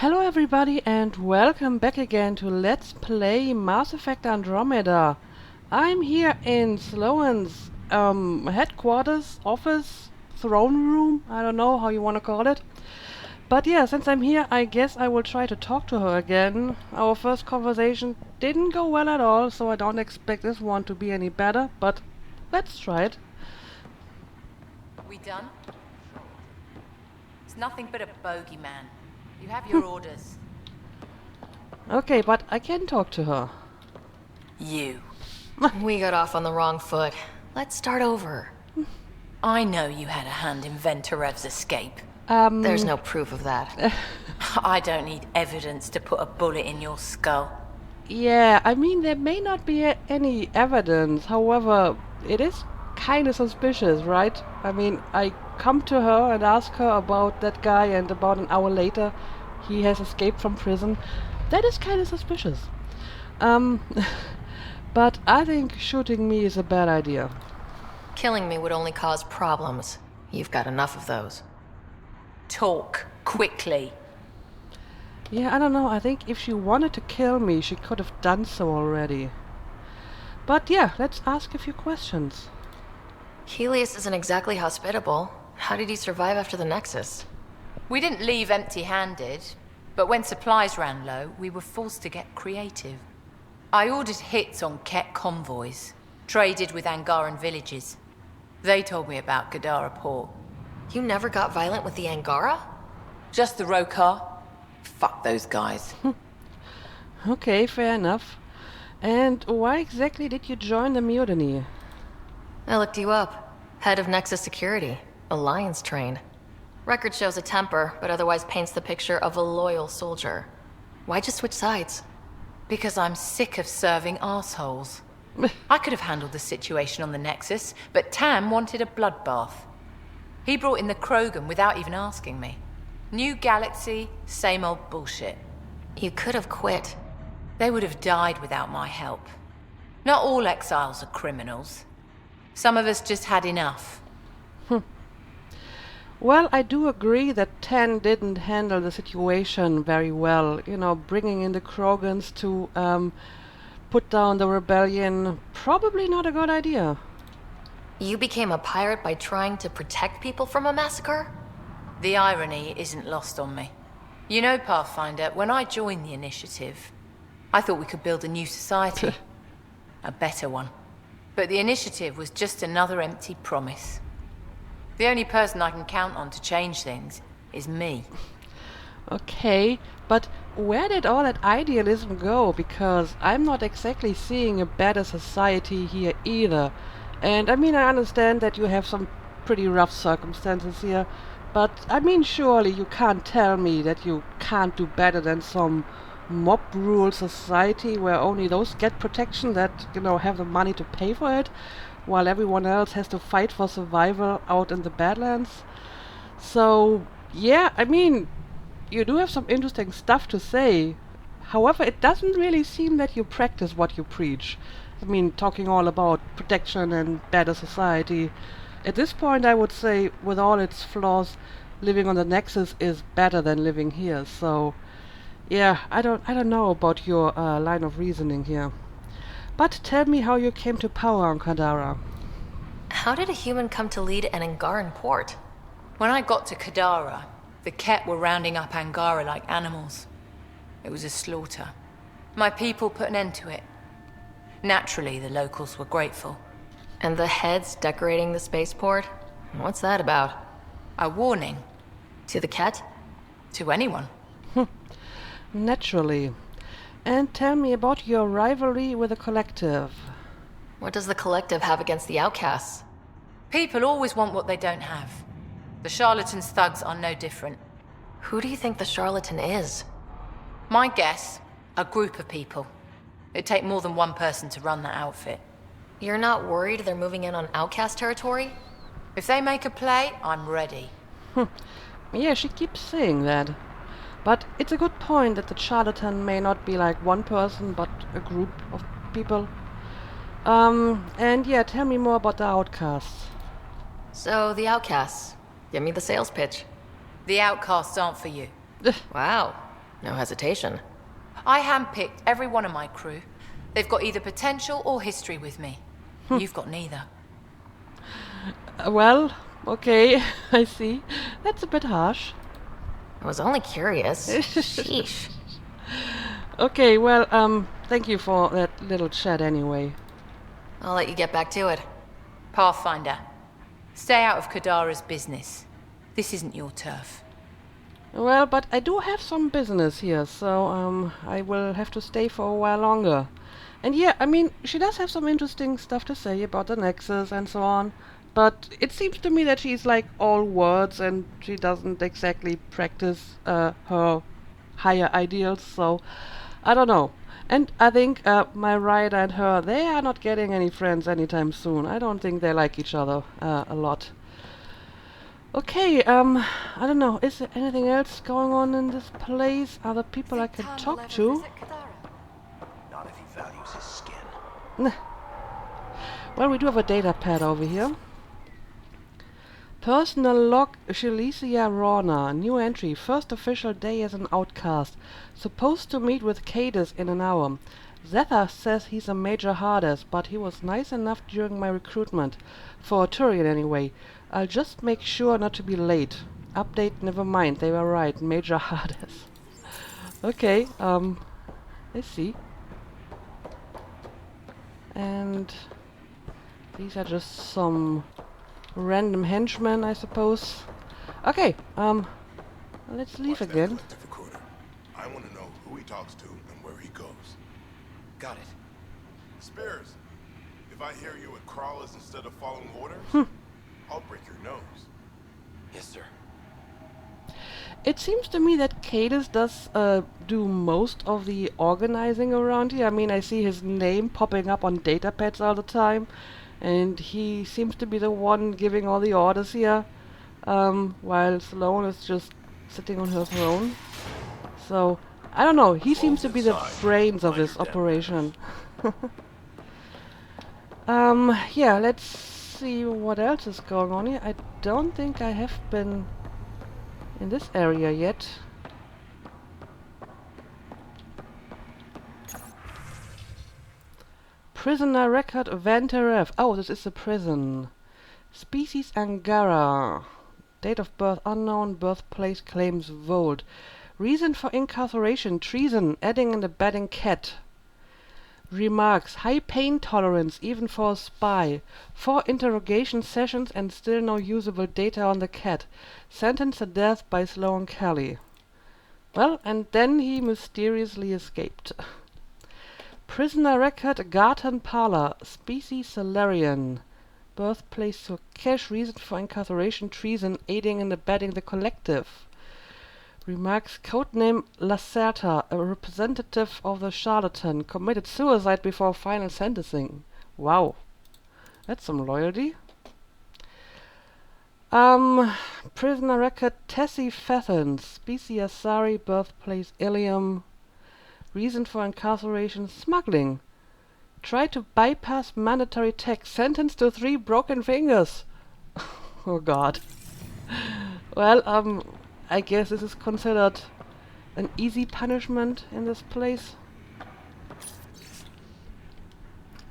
Hello everybody and welcome back again to Let's Play Mass Effect Andromeda. I'm here in Sloan's headquarters, office, throne room, I don't know how you want to call it. But yeah, since I'm here, I guess I will try to talk to her again. Our first conversation didn't go well at all, so I don't expect this one to be any better, but let's try it. We done? It's nothing but a bogeyman. You have your orders. Okay, but I can talk to her. You. We got off on the wrong foot. Let's start over. I know you had a hand in Venturev's escape. There's no proof of that. I don't need evidence to put a bullet in your skull. Yeah, I mean, there may not be any evidence. However, it is kind of suspicious, right? I mean, I come to her and ask her about that guy, and about an hour later, he has escaped from prison. That is kind of suspicious. But I think shooting me is a bad idea. Killing me would only cause problems. You've got enough of those. Talk quickly. Yeah, I don't know. I think if she wanted to kill me, she could have done so already. But yeah, let's ask a few questions. Helios isn't exactly hospitable. How did he survive after the Nexus? We didn't leave empty-handed, but when supplies ran low, we were forced to get creative. I ordered hits on Ket convoys, traded with Angaran villages. They told me about Kadara Port. You never got violent with the Angara? Just the Rokar. Fuck those guys. Okay, fair enough. And why exactly did you join the mutiny? I looked you up. Head of Nexus Security. Alliance train. Record shows a temper, but otherwise paints the picture of a loyal soldier. Why'd you switch sides? Because I'm sick of serving assholes. I could have handled the situation on the Nexus, but Tam wanted a bloodbath. He brought in the Krogan without even asking me. New galaxy, same old bullshit. You could have quit. They would have died without my help. Not all exiles are criminals. Some of us just had enough. Well, I do agree that Ten didn't handle the situation very well. You know, bringing in the Krogans to put down the rebellion, probably not a good idea. You became a pirate by trying to protect people from a massacre? The irony isn't lost on me. You know, Pathfinder, when I joined the Initiative, I thought we could build a new society. A better one. But the Initiative was just another empty promise. The only person I can count on to change things is me. Okay, but where did all that idealism go? Because I'm not exactly seeing a better society here either. And I mean, I understand that you have some pretty rough circumstances here, but I mean, surely you can't tell me that you can't do better than some mob rule society where only those get protection that, you know, have the money to pay for it, while everyone else has to fight for survival out in the Badlands. So, yeah, I mean, you do have some interesting stuff to say. However, it doesn't really seem that you practice what you preach. I mean, talking all about protection and better society. At this point, I would say, with all its flaws, living on the Nexus is better than living here. So, yeah, I don't know about your line of reasoning here. But tell me how you came to power on Kadara. How did a human come to lead an Angaran port? When I got to Kadara, the Ket were rounding up Angara like animals. It was a slaughter. My people put an end to it. Naturally, the locals were grateful. And the heads decorating the spaceport? What's that about? A warning. To the Ket? To anyone. Naturally. And tell me about your rivalry with the Collective. What does the Collective have against the outcasts? People always want what they don't have. The charlatans' thugs are no different. Who do you think the charlatan is? My guess, a group of people. It'd take more than one person to run that outfit. You're not worried they're moving in on outcast territory? If they make a play, I'm ready. Yeah, she keeps saying that. But it's a good point that the charlatan may not be like one person, but a group of people. And yeah, tell me more about the outcasts. So, the outcasts. Give me the sales pitch. The outcasts aren't for you. Wow. No hesitation. I handpicked every one of my crew. They've got either potential or history with me. You've got neither. Well, okay, I see. That's a bit harsh. I was only curious. Sheesh. Okay, well, thank you for that little chat anyway. I'll let you get back to it. Pathfinder, stay out of Kadara's business. This isn't your turf. Well, but I do have some business here, so, I will have to stay for a while longer. And yeah, I mean, she does have some interesting stuff to say about the Nexus and so on, but it seems to me that she's like all words and she doesn't exactly practice, her higher ideals, so I don't know. And I think, my rider and her, they are not getting any friends anytime soon. I don't think they like each other, a lot. Okay, I don't know. Is there anything else going on in this place? Are there people I can talk to? Not if he values his skin. Well, we do have a data pad over here. Personal log, Shalicia Rana. New entry. First official day as an outcast. Supposed to meet with Cadis in an hour. Zetha says he's a major hardest, but he was nice enough during my recruitment. For a Turian anyway. I'll just make sure not to be late. Update, never mind. They were right. Major hardest. Okay, I see. And these are just some random henchmen, I suppose. Okay, let's leave Watch that again. collective recruiter. I want to know who he talks to and where he goes. Got it. Spears, if I hear you at crawlers instead of following orders, I'll break your nose. Yes, sir. It seems to me that Cadis does do most of the organizing around here. I mean, I see his name popping up on data pads all the time, and he seems to be the one giving all the orders here, while Sloane is just sitting on her throne. So, I don't know, he seems to be the brains of this operation. Yeah, let's see what else is going on here. I don't think I have been in this area yet. Prisoner record Vanteref. Oh, this is a prison. Species Angara. Date of birth unknown. Birthplace claims Vold. Reason for incarceration treason. Adding and abetting cat. Remarks: high pain tolerance even for a spy. 4 interrogation sessions and still no usable data on the cat. Sentenced to death by Sloane Kelly. Well, and then he mysteriously escaped. Prisoner record Garton Parlor. Species Salarian. Birthplace Surkesh. Reason for incarceration treason. Aiding and abetting the collective. Remarks: codename Lacerta, a representative of the charlatan, committed suicide before final sentencing. Wow. That's some loyalty. Prisoner record Tessie Fethans, species Asari, birthplace Ilium. Reason for incarceration smuggling. Tried to bypass mandatory tax, sentenced to 3 broken fingers. Oh god. Well, I guess this is considered an easy punishment in this place.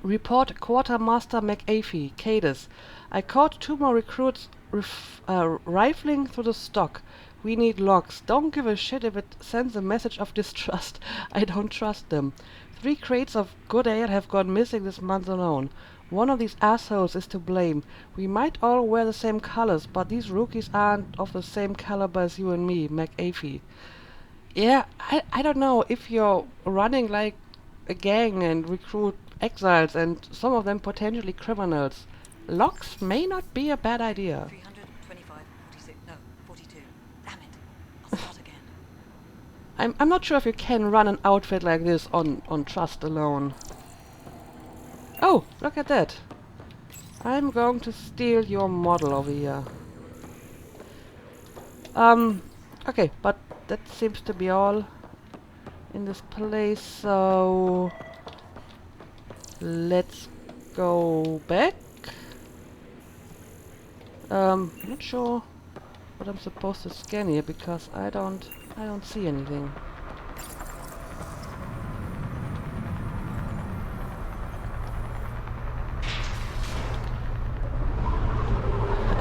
Report Quartermaster McAfee, Cadis. I caught 2 more recruits rifling through the stock. We need logs. Don't give a shit if it sends a message of distrust. I don't trust them. 3 crates of good ale have gone missing this month alone. One of these assholes is to blame. We might all wear the same colors, but these rookies aren't of the same caliber as you and me, McAfee. Yeah, I don't know if you're running like a gang and recruit exiles and some of them potentially criminals. Logs may not be a bad idea. 325, 46, no, 42. Damn it. I'll start again. I'm not sure if you can run an outfit like this on trust alone. Oh, look at that. I'm going to steal your model over here. Okay, but that seems to be all in this place, so let's go back. I'm not sure what I'm supposed to scan here because I don't see anything.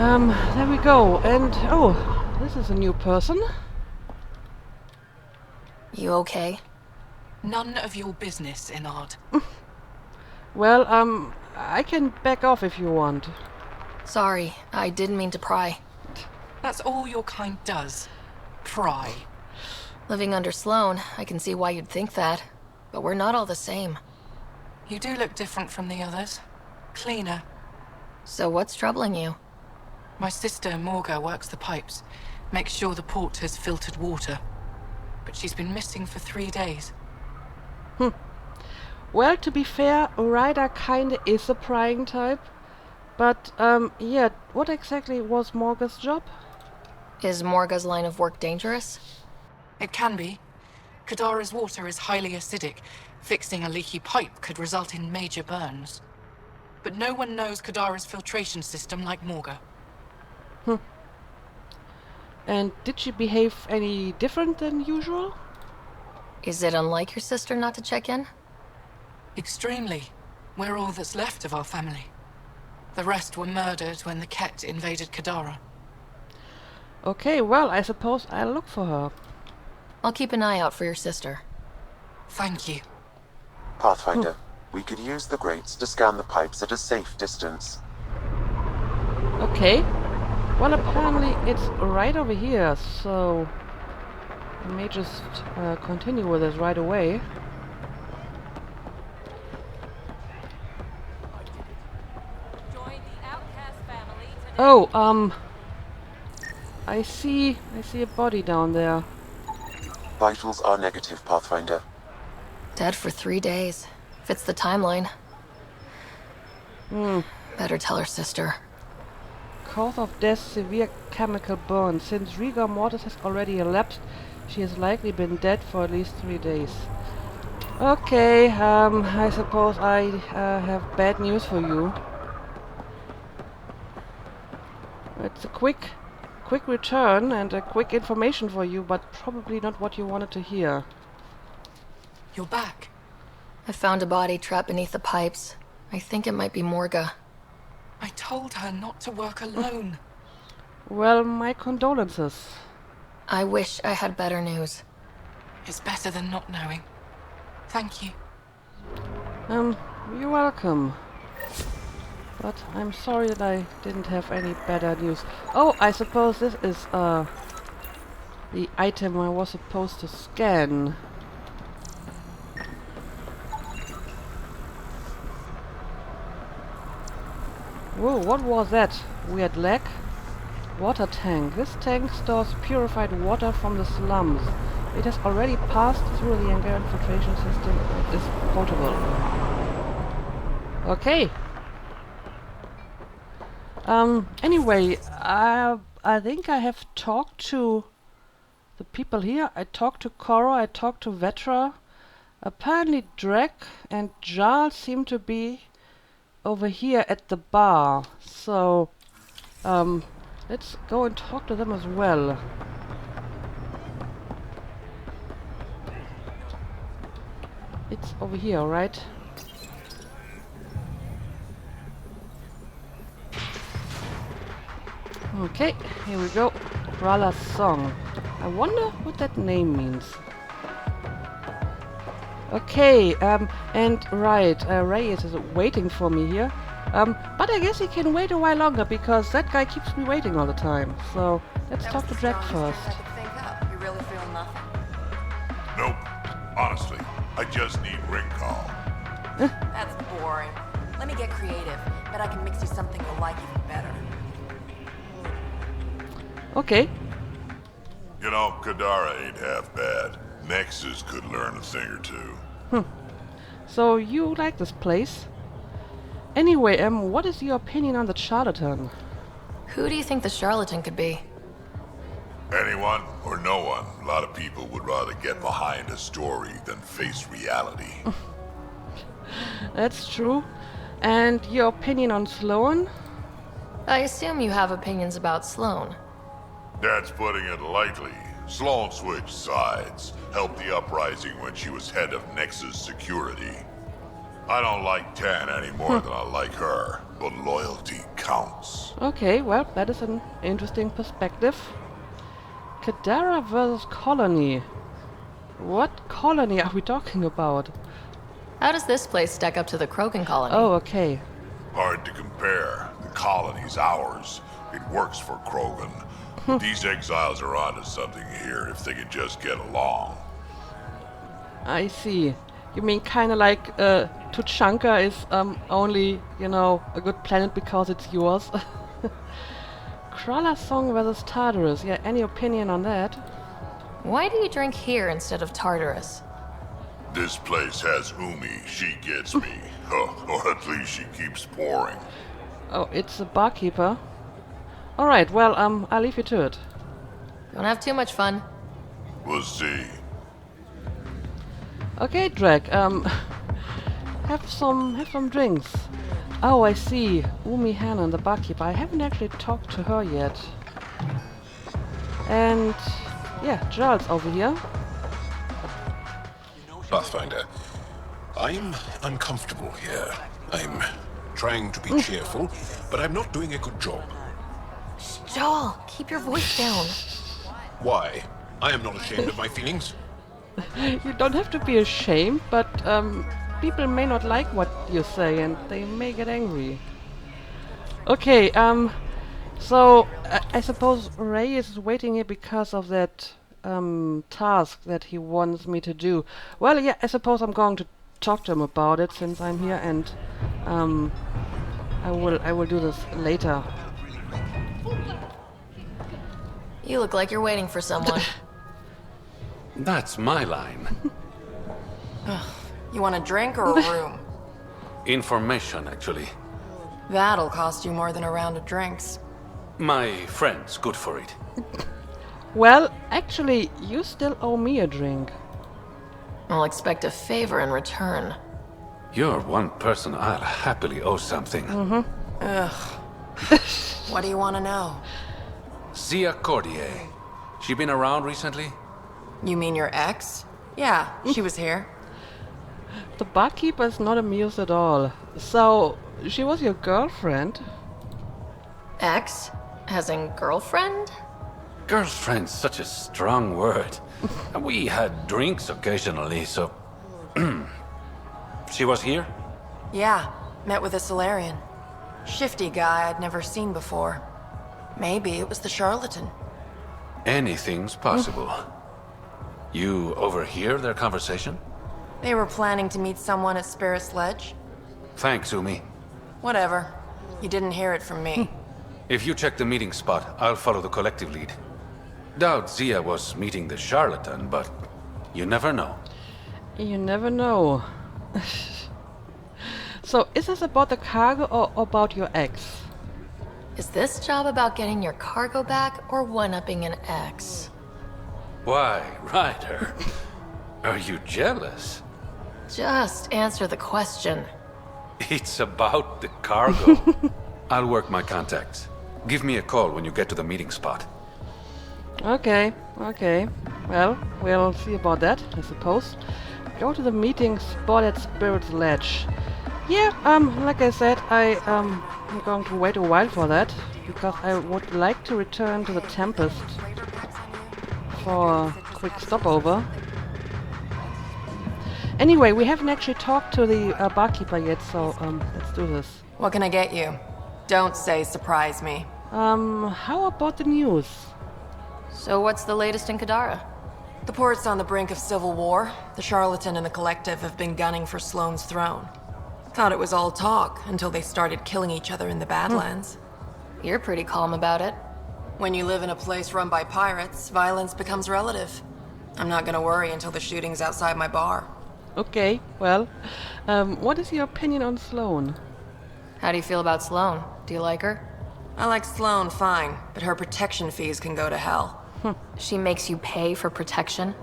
There we go. And, oh, this is a new person. You okay? None of your business, Inard. Well, I can back off if you want. Sorry, I didn't mean to pry. That's all your kind does. Pry. Living under Sloane, I can see why you'd think that. But we're not all the same. You do look different from the others. Cleaner. So what's troubling you? My sister, Morga, works the pipes. Makes sure the port has filtered water. But she's been missing for 3 days. Well, to be fair, Ryder kinda is a prying type. But, yeah, what exactly was Morga's job? Is Morga's line of work dangerous? It can be. Kadara's water is highly acidic. Fixing a leaky pipe could result in major burns. But no one knows Kadara's filtration system like Morga. And did she behave any different than usual? Is it unlike your sister not to check in? Extremely. We're all that's left of our family. The rest were murdered when the Ket invaded Kadara. Okay, well, I suppose I'll look for her. I'll keep an eye out for your sister. Thank you. Pathfinder, we could use the grates to scan the pipes at a safe distance. Okay. Well, apparently it's right over here, so I may just continue with this right away. Oh, I see a body down there. Vitals are negative, Pathfinder. Dead for 3 days. Fits the timeline. Better tell her sister. Cause of death, severe chemical burn. Since rigor mortis has already elapsed, she has likely been dead for at least 3 days. Okay, I suppose I have bad news for you. It's a quick return and a quick information for you, but probably not what you wanted to hear. You're back. I found a body trapped beneath the pipes. I think it might be Morga. I told her not to work alone. Well, my condolences. I wish I had better news. It's better than not knowing. Thank you. You're welcome. But I'm sorry that I didn't have any better news. Oh, I suppose this is the item I was supposed to scan. Whoa, what was that? Weird lag? Water tank. This tank stores purified water from the slums. It has already passed through the Angarian filtration system and is potable. Okay. Anyway, I think I have talked to the people here. I talked to Cora, I talked to Vetra. Apparently Drek and Jarl seem to be over here at the bar. So, let's go and talk to them as well. It's over here, right? Okay, here we go. Rala's song. I wonder what that name means. Okay, and right, Ray is waiting for me here. But I guess he can wait a while longer because that guy keeps me waiting all the time. So let's talk to Drek first. You really feel nothing? Nope. Honestly, I just need ring call. That's boring. Let me get creative. Bet I can mix you something you'll like even better. Okay. You know, Kadara ain't half bad. Nexus could learn a thing or two. So you like this place? Anyway, what is your opinion on the charlatan? Who do you think the charlatan could be? Anyone or no one. A lot of people would rather get behind a story than face reality. That's true. And your opinion on Sloane? I assume you have opinions about Sloane. That's putting it lightly. Sloane switched sides, helped the uprising when she was head of Nexus security. I don't like Tan any more than I like her. but loyalty counts. Okay, well, that is an interesting perspective. Kadara versus Colony. What colony are we talking about? How does this place stack up to the Krogan colony? Oh, okay. Hard to compare. The colony's ours. It works for Krogan. But these exiles are onto something here if they could just get along. I see. You mean kind of like Tuchanka is only, a good planet because it's yours? Crawler Song versus Tartarus. Yeah, any opinion on that? Why do you drink here instead of Tartarus? This place has Umi. She gets me. Or at least she keeps pouring. Oh, it's the barkeeper. Alright, well, I'll leave you to it. Don't have too much fun. We'll see. Okay, Drake, have some drinks. Oh, I see. Umi Hannon, the barkeeper. I haven't actually talked to her yet. And yeah, Charles over here. Pathfinder, I'm uncomfortable here. I'm trying to be cheerful, but I'm not doing a good job. Joel, keep your voice down. Why? I am not ashamed of my feelings. You don't have to be ashamed, but people may not like what you say and they may get angry. Okay, so I suppose Ray is waiting here because of that task that he wants me to do. Well, yeah, I suppose I'm going to talk to him about it since I'm here, and I will do this later. You look like you're waiting for someone. That's my line. You want a drink or a room? Information, actually. That'll cost you more than a round of drinks. My friend's good for it. Well, actually, you still owe me a drink. I'll expect a favor in return. You're one person I'll happily owe something. What do you want to know? Zia Cordier. She been around recently? You mean your ex? Yeah, she was here. The barkeeper is not amused at all. So, she was your girlfriend? Ex? As in girlfriend? Girlfriend's such a strong word. We had drinks occasionally, so... She was here? Yeah, met with a Solarian. Shifty guy I'd never seen before. Maybe it was the charlatan. Anything's possible. You overhear their conversation? They were planning to meet someone at Spirit's Ledge. Thanks, Umi. Whatever. You didn't hear it from me. If you check the meeting spot, I'll follow the collective lead. Doubt Zia was meeting the charlatan, but you never know. You never know. So, is this about the cargo or about your ex? Is this job about getting your cargo back or one-upping an ex? Why, Ryder? Are you jealous? Just answer the question. It's about the cargo. I'll work my contacts. Give me a call when you get to the meeting spot. Okay. Well, we'll see about that, I suppose. Go to the meeting spot at Spirit's Ledge. Yeah, like I said, I'm going to wait a while for that, because I would like to return to the Tempest for a quick stopover. Anyway, we haven't actually talked to the barkeeper yet, so let's do this. What can I get you? Don't say surprise me. How about the news? So what's the latest in Kadara? The port's on the brink of civil war. The charlatan and the collective have been gunning for Sloane's throne. Thought it was all talk until they started killing each other in the Badlands. You're pretty calm about it. When you live in a place run by pirates, violence becomes relative. I'm not gonna worry until the shooting's outside my bar. Okay, well, what is your opinion on Sloane? How do you feel about Sloane? Do you like her? I like Sloane fine, but her protection fees can go to hell. She makes you pay for protection?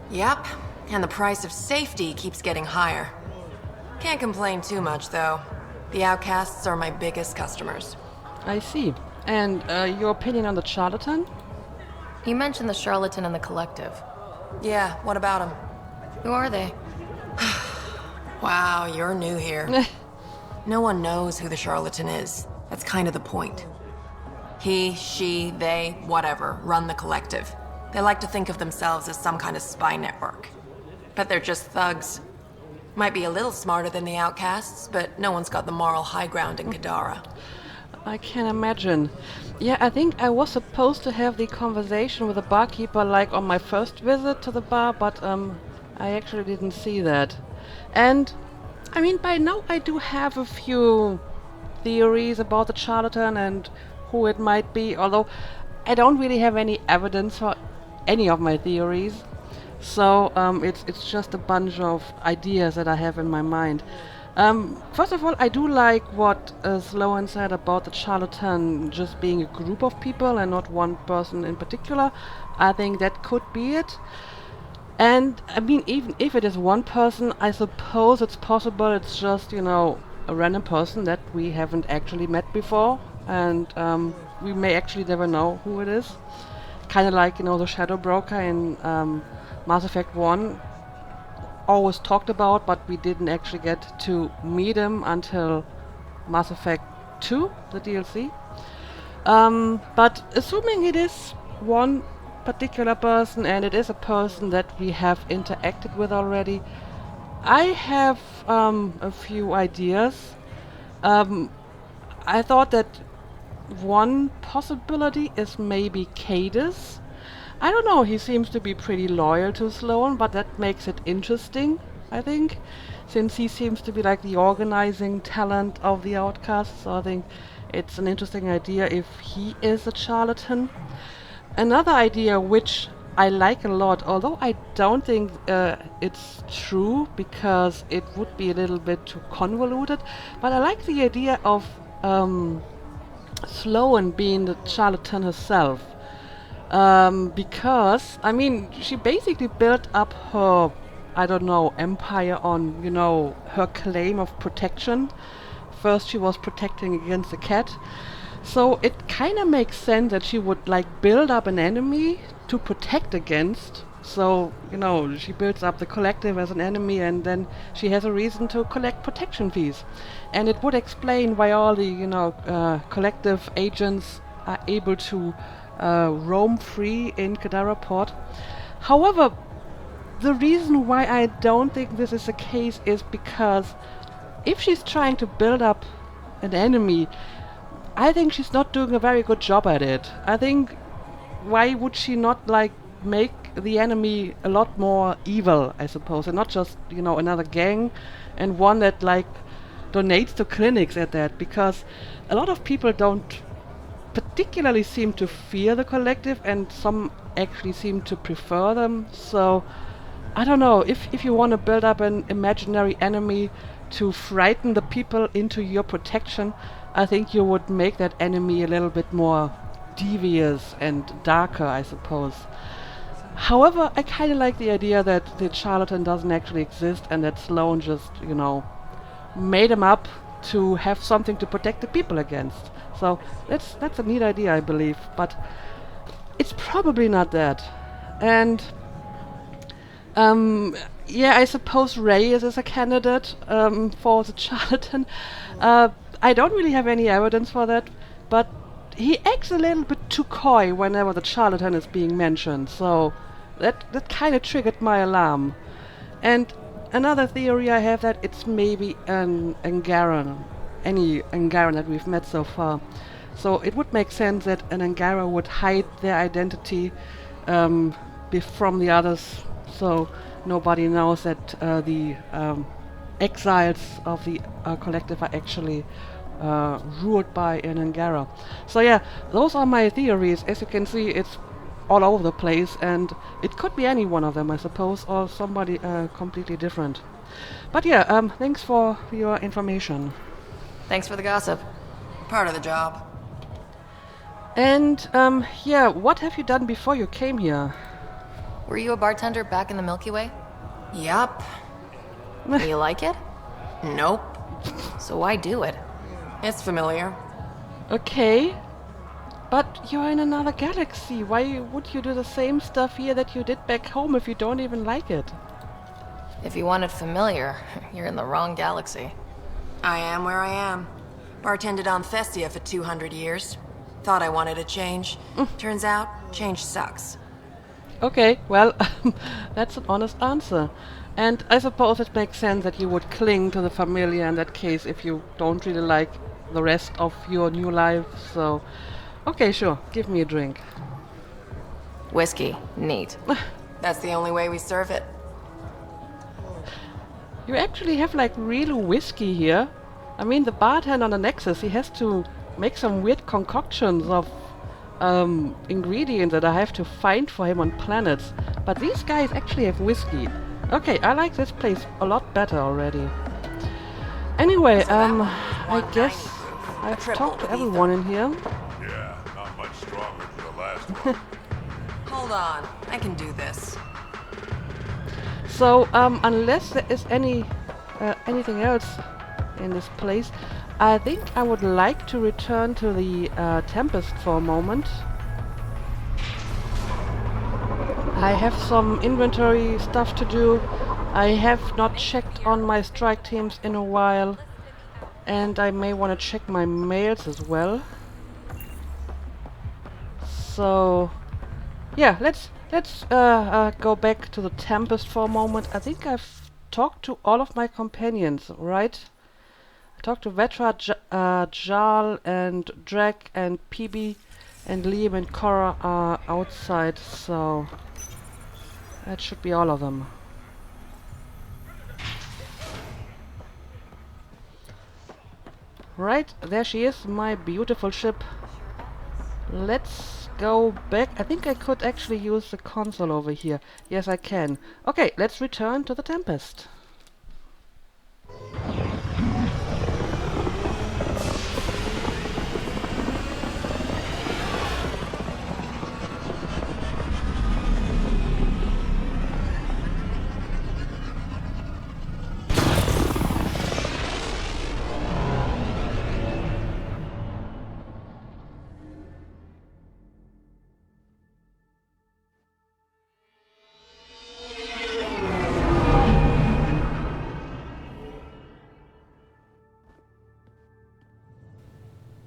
Yep, and the price of safety keeps getting higher. Can't complain too much, though. The outcasts are my biggest customers. I see. And your opinion on the charlatan? You mentioned the charlatan and the collective. Yeah, what about them? Who are they? Wow, you're new here. No one knows who the charlatan is. That's kind of the point. He, she, they, whatever, run the collective. They like to think of themselves as some kind of spy network. But they're just thugs. Might be a little smarter than the outcasts, but no one's got the moral high ground in Kadara. I can imagine. Yeah, I think I was supposed to have the conversation with the barkeeper like on my first visit to the bar, but I actually didn't see that. And I mean, by now I do have a few theories about the charlatan and who it might be, although I don't really have any evidence for any of my theories. So it's just a bunch of ideas that I have in my mind. First of all, I do like what Sloan said about the charlatan just being a group of people and not one person in particular. I think that could be it. And I mean, even if it is one person, I suppose it's possible it's just, you know, a random person that we haven't actually met before, and we may actually never know who it is. Kind of like, you know, the Shadow Broker in Mass Effect 1 always talked about, but we didn't actually get to meet him until Mass Effect 2, the DLC. But assuming it is one particular person and it is a person that we have interacted with already, I have a few ideas. I thought that one possibility is maybe Cadus. I don't know, he seems to be pretty loyal to Sloan, but that makes it interesting, I think, since he seems to be like the organizing talent of the Outcasts. So I think it's an interesting idea if he is a charlatan. Another idea which I like a lot, although I don't think it's true because it would be a little bit too convoluted, but I like the idea of Sloan being the charlatan herself. Because, I mean, she basically built up her, I don't know, empire on, you know, her claim of protection. First she was protecting against the cat. So it kind of makes sense that she would, like, build up an enemy to protect against. So, you know, she builds up the collective as an enemy, and then she has a reason to collect protection fees. And it would explain why all the, you know, collective agents are able to roam free in Kadara Port. However, the reason why I don't think this is the case is because if she's trying to build up an enemy, I think she's not doing a very good job at it. I think, why would she not, like, make the enemy a lot more evil, I suppose, and not just, you know, another gang, and one that, like, donates to clinics at that, because a lot of people don't particularly seem to fear the collective, and some actually seem to prefer them. So I don't know, if you want to build up an imaginary enemy to frighten the people into your protection, I think you would make that enemy a little bit more devious and darker, I suppose. However, I kind of like the idea that the charlatan doesn't actually exist and that Sloan just, you know, made him up to have something to protect the people against. So that's a neat idea, I believe, but it's probably not that. And yeah, I suppose Reyes is a candidate for the charlatan. I don't really have any evidence for that, but he acts a little bit too coy whenever the charlatan is being mentioned, so that kind of triggered my alarm. And another theory I have that it's maybe an Angaran, any Angaran that we've met so far. So it would make sense that an Angara would hide their identity from the others, so nobody knows that the exiles of the collective are actually ruled by an Angara. So yeah, those are my theories. As you can see, it's all over the place, and it could be any one of them, I suppose, or somebody completely different. But yeah, thanks for your information. Thanks for the gossip. Part of the job. And yeah, what have you done before you came here? Were you a bartender back in the Milky Way? Yup. You like it? Nope. So why do it? It's familiar. Okay, but you're in another galaxy. Why would you do the same stuff here that you did back home if you don't even like it? If you wanted familiar, you're in the wrong galaxy. I am where I am. Bartended on Festia for 200 years. Thought I wanted a change. Turns out, change sucks. Okay, well, that's an honest answer. And I suppose it makes sense that you would cling to the familiar in that case if you don't really like the rest of your new life, so... Okay, sure, give me a drink. Whiskey. Neat. That's the only way we serve it. You actually have like real whiskey here. I mean, the bartender on the Nexus, he has to make some weird concoctions of ingredients that I have to find for him on planets. But these guys actually have whiskey. Okay, I like this place a lot better already. Anyway, I guess I've talked to everyone in here. Yeah, not much stronger than the last one. Hold on, I can do this. So, unless there is anything else in this place, I think I would like to return to the Tempest for a moment. I have some inventory stuff to do. I have not checked on my strike teams in a while, and I may want to check my mails as well. So, yeah, let's go back to the Tempest for a moment. I think I've talked to all of my companions, right? I talked to Vetra, Jarl, and Drek, and PB, and Liam and Cora are outside, so that should be all of them. Right, there she is, my beautiful ship. Let's go back. I think I could actually use the console over here. Yes, I can. Okay, let's return to the Tempest.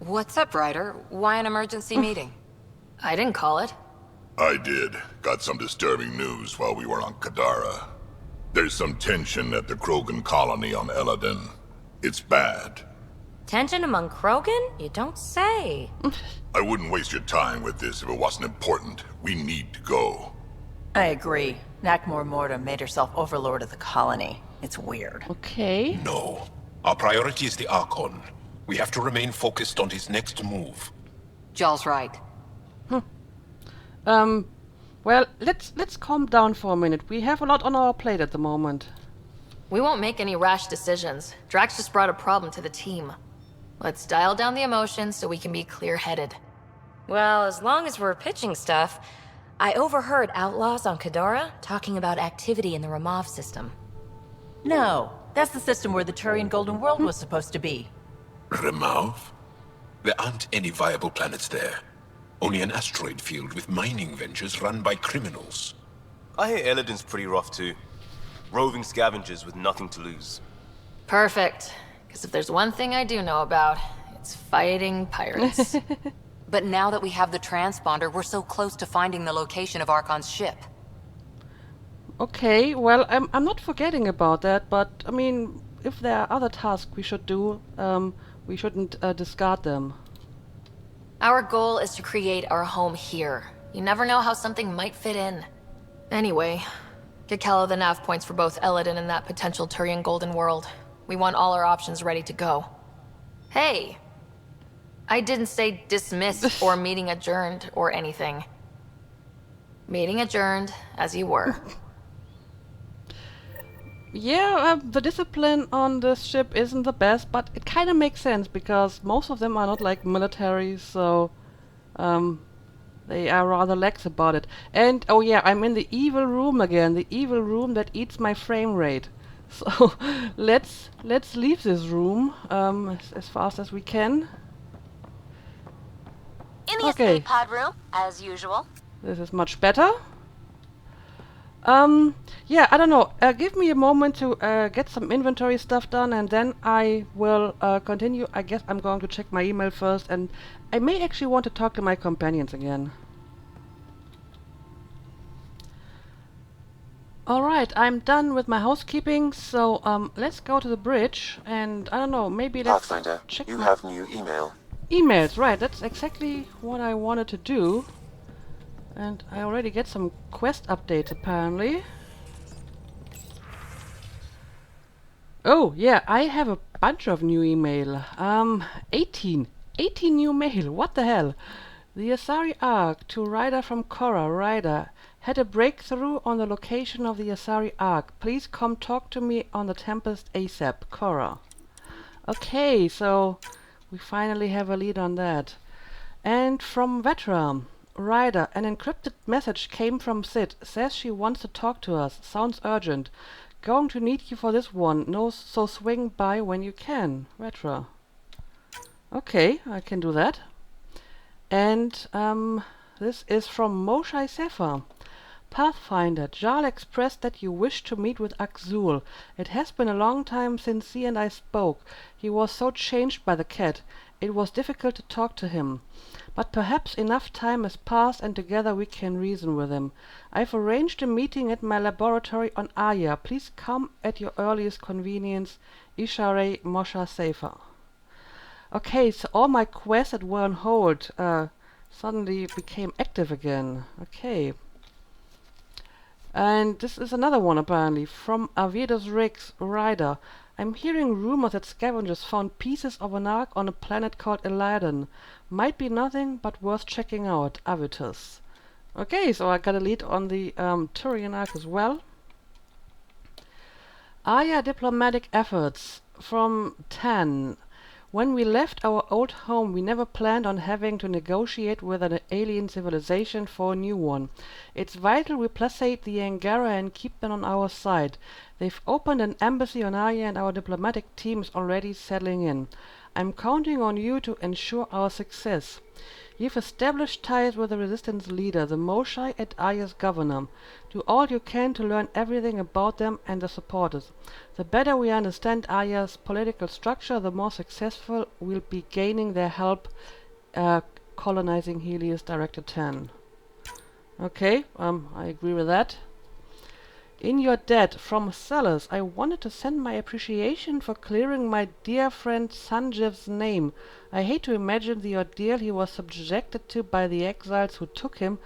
What's up, Ryder? Why an emergency meeting? I didn't call it. I did. Got some disturbing news while we were on Kadara. There's some tension at the Krogan colony on Eladin. It's bad. Tension among Krogan? You don't say. I wouldn't waste your time with this if it wasn't important. We need to go. I agree. Nakmor Morta made herself overlord of the colony. It's weird. Okay. No. Our priority is the Archon. We have to remain focused on his next move. Jarl's right. Well, let's calm down for a minute. We have a lot on our plate at the moment. We won't make any rash decisions. Drax just brought a problem to the team. Let's dial down the emotions so we can be clear-headed. Well, as long as we're pitching stuff, I overheard outlaws on Kadara talking about activity in the Ramov system. No, that's the system where the Turian Golden World was supposed to be. Remov? There aren't any viable planets there. Only an asteroid field with mining ventures run by criminals. I hear Eladin's pretty rough too. Roving scavengers with nothing to lose. Perfect. Because if there's one thing I do know about, it's fighting pirates. But now that we have the transponder, we're so close to finding the location of Archon's ship. Okay, well, I'm not forgetting about that, but I mean, if there are other tasks we should do, we shouldn't discard them. Our goal is to create our home here. You never know how something might fit in. Anyway, get Kello the nav points for both Eladin and that potential Turian Golden World. We want all our options ready to go. Hey! I didn't say dismissed or meeting adjourned or anything. Meeting adjourned, as you were. Yeah, the discipline on this ship isn't the best, but it kind of makes sense because most of them are not like military, so they are rather lax about it. And oh yeah, I'm in the evil room again, the evil room that eats my frame rate. So let's leave this room as fast as we can. In the escape pod room, as usual. This is much better. Yeah, I don't know. Give me a moment to get some inventory stuff done, and then I will continue. I guess I'm going to check my email first, and I may actually want to talk to my companions again. Alright, I'm done with my housekeeping, so let's go to the bridge, and I don't know, maybe let's Pathfinder, check you my have new email. emails. Right, that's exactly what I wanted to do. And I already get some quest updates apparently. Oh, yeah, I have a bunch of new email. 18. 18 new mail. What the hell? The Asari Ark to Ryder from Korra. Ryder had a breakthrough on the location of the Asari Ark. Please come talk to me on the Tempest ASAP. Korra. Okay, so we finally have a lead on that. And from Vetra. Ryder, an encrypted message came from Sid. Says she wants to talk to us. Sounds urgent. Going to need you for this one. No, so swing by when you can. Vetra. Okay, I can do that. And this is from Moshai Sefer. Pathfinder, Jarl expressed that you wish to meet with Axul. It has been a long time since he and I spoke. He was so changed by the cat. It was difficult to talk to him. But perhaps enough time has passed and together we can reason with him. I've arranged a meeting at my laboratory on Aya. Please come at your earliest convenience. Ishare Mosha Sefer. Okay, so all my quests that were on hold suddenly became active again. Okay. And this is another one apparently from Avidos Riggs Ryder. I'm hearing rumors that scavengers found pieces of an ark on a planet called Eladan. Might be nothing, but worth checking out. Avitus. Okay, so I got a lead on the Turian ark as well. Aya diplomatic efforts from Tan. When we left our old home, we never planned on having to negotiate with an alien civilization for a new one. It's vital we placate the Angara and keep them on our side. They've opened an embassy on Aya and our diplomatic team is already settling in. I'm counting on you to ensure our success. You've established ties with the resistance leader, the Moshai and Aya's governor. Do all you can to learn everything about them and their supporters. The better we understand Aya's political structure, the more successful we'll be gaining their help colonizing Helios Director 10. Okay, I agree with that. In your debt, from Sellers, I wanted to send my appreciation for clearing my dear friend Sanjiv's name. I hate to imagine the ordeal he was subjected to by the exiles who took him,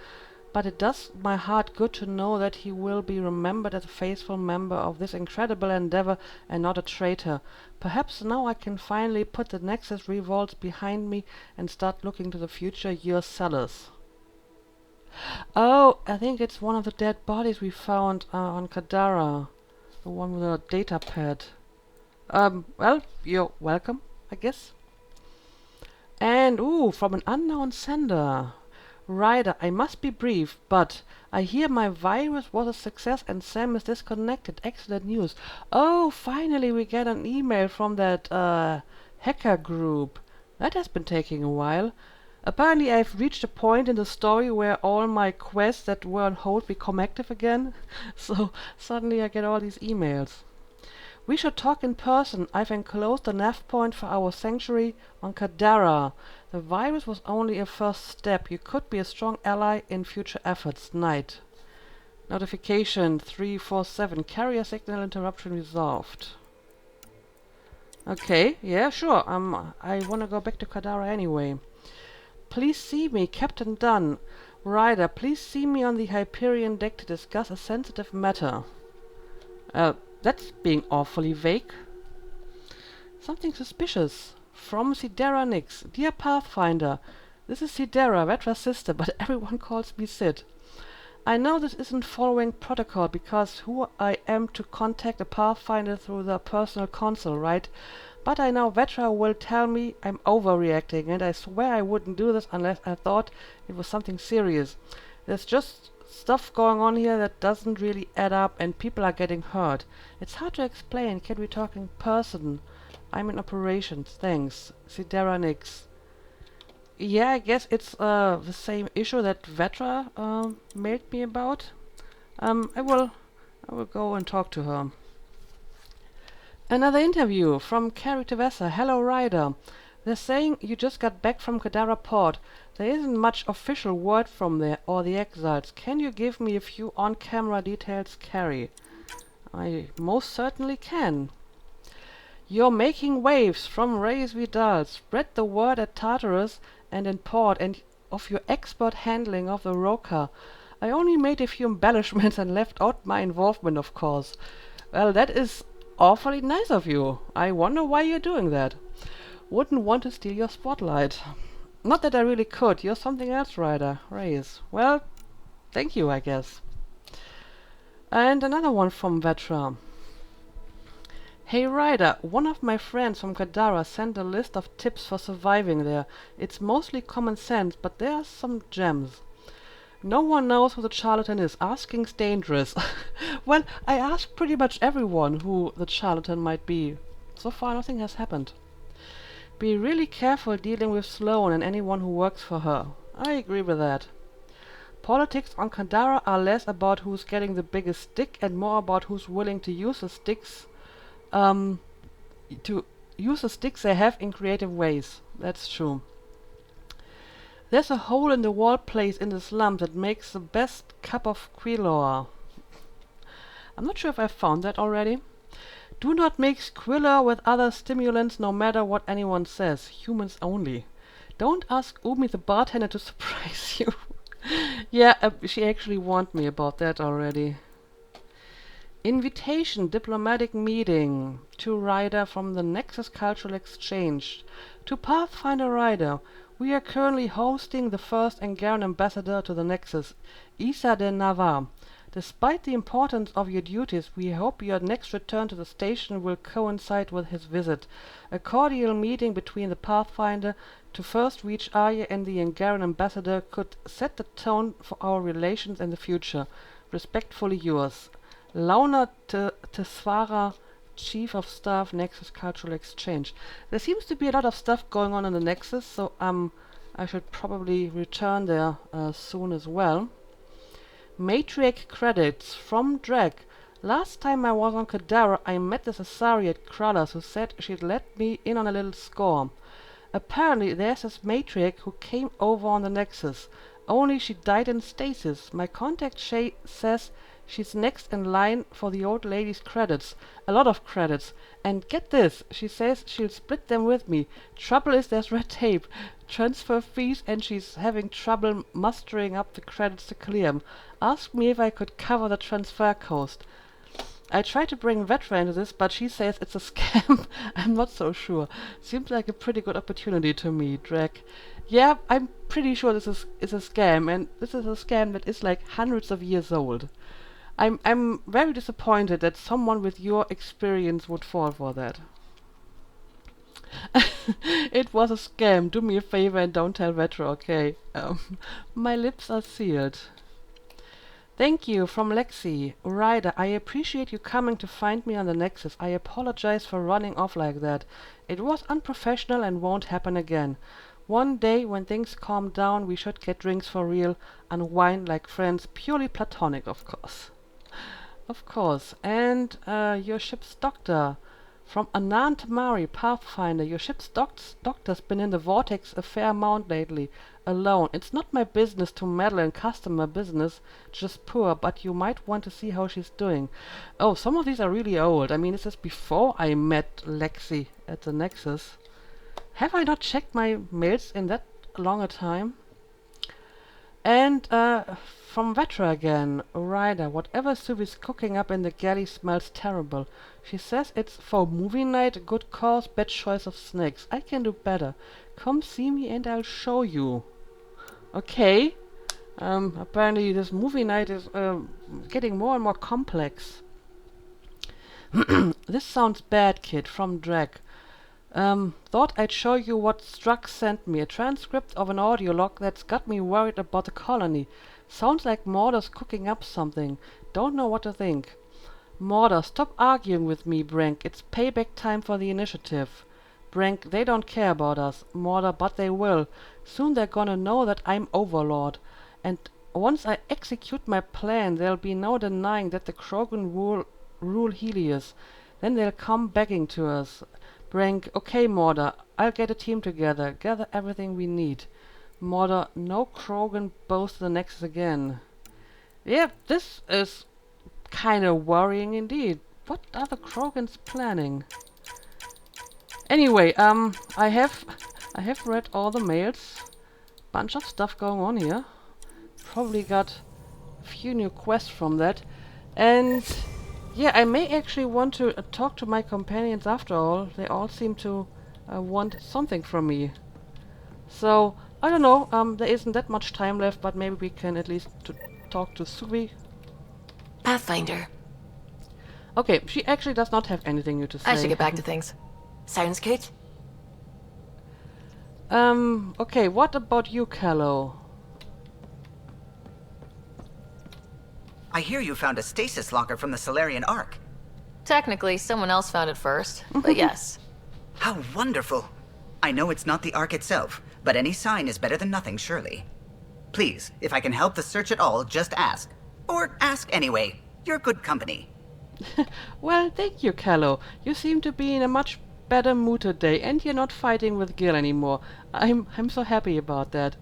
but it does my heart good to know that he will be remembered as a faithful member of this incredible endeavor and not a traitor. Perhaps now I can finally put the Nexus revolts behind me and start looking to the future. Your Sellers. Oh, I think it's one of the dead bodies we found on Kadara. The one with a data pad. Well, you're welcome, I guess. And, ooh, from an unknown sender. Ryder, I must be brief, but I hear my virus was a success and Sam is disconnected. Excellent news. Oh, finally we get an email from that hacker group. That has been taking a while. Apparently I've reached a point in the story where all my quests that were on hold become active again. So suddenly I get all these emails. We should talk in person. I've enclosed the nav point for our sanctuary on Kadara. The virus was only a first step. You could be a strong ally in future efforts. Night. Notification 347. Carrier signal interruption resolved. Okay, yeah, sure. I wanna go back to Kadara anyway. Please see me, Captain Dunn. Ryder, please see me on the Hyperion deck to discuss a sensitive matter. That's being awfully vague. Something suspicious. From Sidera Nix. Dear Pathfinder, this is Sidera, Vetra's sister, but everyone calls me Sid. I know this isn't following protocol because who I am to contact a Pathfinder through the personal console, right? But I know Vetra will tell me I'm overreacting, and I swear I wouldn't do this unless I thought it was something serious. There's just stuff going on here that doesn't really add up, and people are getting hurt. It's hard to explain. Can we talk in person? I'm in operations. Thanks. Sidera Nix. Yeah, I guess it's the same issue that Vetra mailed me about. I will go and talk to her. Another interview from Carrie Tevessa. Hello, Ryder. They're saying you just got back from Kadara Port. There isn't much official word from there or the exiles. Can you give me a few on-camera details, Carrie? I most certainly can. You're making waves from Reyes Vidal. Spread the word at Tartarus and in port and of your expert handling of the Roca. I only made a few embellishments and left out my involvement, of course. Well, that is awfully nice of you. I wonder why you're doing that. Wouldn't want to steal your spotlight. Not that I really could. You're something else, Ryder. Reyes. Well, thank you, I guess. And another one from Vetra. Hey Ryder, one of my friends from Kadara sent a list of tips for surviving there. It's mostly common sense, but there are some gems. No one knows who the charlatan is. Asking's dangerous. Well, I asked pretty much everyone who the charlatan might be. So far nothing has happened. Be really careful dealing with Sloane and anyone who works for her. I agree with that. Politics on Kadara are less about who's getting the biggest stick and more about who's willing to use the sticks they have in creative ways. That's true. There's a hole in the wall place in the slums that makes the best cup of quinoa. I'm not sure if I found that already. Do not mix quinoa with other stimulants no matter what anyone says. Humans only. Don't ask Umi the bartender to surprise you. Yeah, she actually warned me about that already. Invitation, diplomatic meeting. To Ryder from the Nexus Cultural Exchange. To Pathfinder Ryder. We are currently hosting the first Angaran ambassador to the Nexus, Isa de Navarre. Despite the importance of your duties, we hope your next return to the station will coincide with his visit. A cordial meeting between the Pathfinder to first reach Arya and the Angaran ambassador could set the tone for our relations in the future. Respectfully yours. Launa Tesvara, Chief of Staff, Nexus Cultural Exchange. There seems to be a lot of stuff going on in the Nexus, so I should probably return there soon as well. Matriarch credits from Drag. Last time I was on Kadara, I met this Asari at Krallas who said she'd let me in on a little score. Apparently there's this matriarch who came over on the Nexus, only she died in stasis. My contact Shay says she's next in line for the old lady's credits. A lot of credits. And get this, she says she'll split them with me. Trouble is there's red tape, transfer fees, and she's having trouble mustering up the credits to clear 'em. Asked me if I could cover the transfer cost. I tried to bring Vetra into this, but she says it's a scam. I'm not so sure. Seems like a pretty good opportunity to me, Drake. Yeah, I'm pretty sure this is a scam, and this is a scam that is like hundreds of years old. I'm very disappointed that someone with your experience would fall for that. It was a scam. Do me a favor and don't tell Vetra, okay? My lips are sealed. Thank you from Lexi. Ryder, I appreciate you coming to find me on the Nexus. I apologize for running off like that. It was unprofessional and won't happen again. One day, when things calm down, we should get drinks for real, unwind like friends, purely platonic, of course. Of course. And your ship's doctor. From Anand Tamari, Pathfinder. Your ship's doctor's been in the vortex a fair amount lately. Alone. It's not my business to meddle in customer business, just poor, but you might want to see how she's doing. Oh, some of these are really old. I mean, this is before I met Lexi at the Nexus. Have I not checked my mails in that long a time? And from Vetra again, Ryder, whatever soup is cooking up in the galley smells terrible. She says it's for movie night, good cause, bad choice of snacks. I can do better. Come see me and I'll show you. Okay. Apparently this movie night is getting more and more complex. This sounds bad, kid, from Drag. Thought I'd show you what Struck sent me. A transcript of an audio log that's got me worried about the colony. Sounds like Morder's cooking up something. Don't know what to think. Morder, stop arguing with me, Brank. It's payback time for the initiative. Brank, they don't care about us. Morder, but they will. Soon they're gonna know that I'm Overlord. And once I execute my plan, there'll be no denying that the Krogan rule Helios. Then they'll come begging to us. Brank, okay, Morda, I'll get a team together, gather everything we need. Morda, no Krogan boast the Nexus again. Yeah, this is kind of worrying indeed. What are the Krogans planning? Anyway, I have read all the mails. Bunch of stuff going on here. Probably got a few new quests from that. And yeah, I may actually want to talk to my companions after all. They all seem to want something from me. So, I don't know, there isn't that much time left, but maybe we can at least talk to Subi. Pathfinder. Okay, she actually does not have anything new to say. I should get back to things. Sounds good. Okay, what about you, Callow? I hear you found a stasis locker from the Solarian Ark. Technically, someone else found it first, but yes. How wonderful. I know it's not the Ark itself, but any sign is better than nothing, surely. Please, if I can help the search at all, just ask. Or ask anyway. You're good company. Well, thank you, Callow. You seem to be in a much better mood today, and you're not fighting with Gil anymore. I'm so happy about that.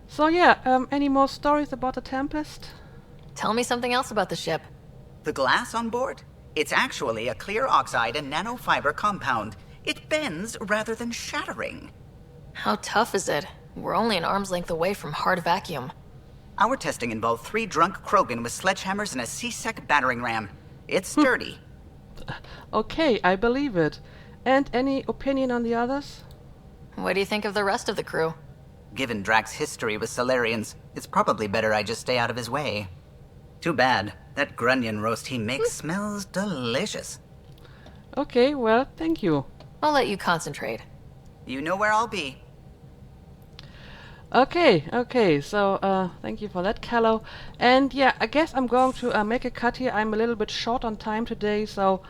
So yeah, any more stories about the Tempest? Tell me something else about the ship. The glass on board? It's actually a clear oxide and nanofiber compound. It bends rather than shattering. How tough is it? We're only an arm's length away from hard vacuum. Our testing involved 3 drunk Krogan with sledgehammers and a C-Sec battering ram. It's sturdy. Okay, I believe it. And any opinion on the others? What do you think of the rest of the crew? Given Drax's history with Solarians, it's probably better I just stay out of his way. Too bad. That grunion roast he makes smells delicious. Okay, well, thank you. I'll let you concentrate. You know where I'll be. Okay, so thank you for that, Callow. And yeah, I guess I'm going to make a cut here. I'm a little bit short on time today, so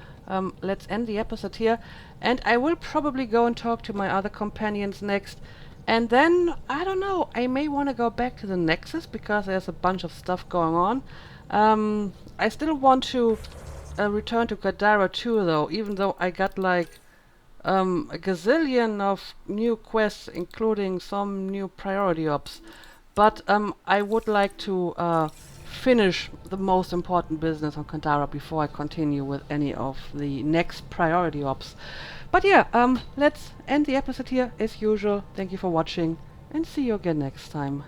let's end the episode here. And I will probably go and talk to my other companions next. And then, I don't know, I may want to go back to the Nexus, because there's a bunch of stuff going on. I still want to return to Kadara too, though, even though I got like a gazillion of new quests, including some new priority ops. But I would like to finish the most important business on Kadara before I continue with any of the next priority ops. But yeah, let's end the episode here as usual. Thank you for watching, and see you again next time.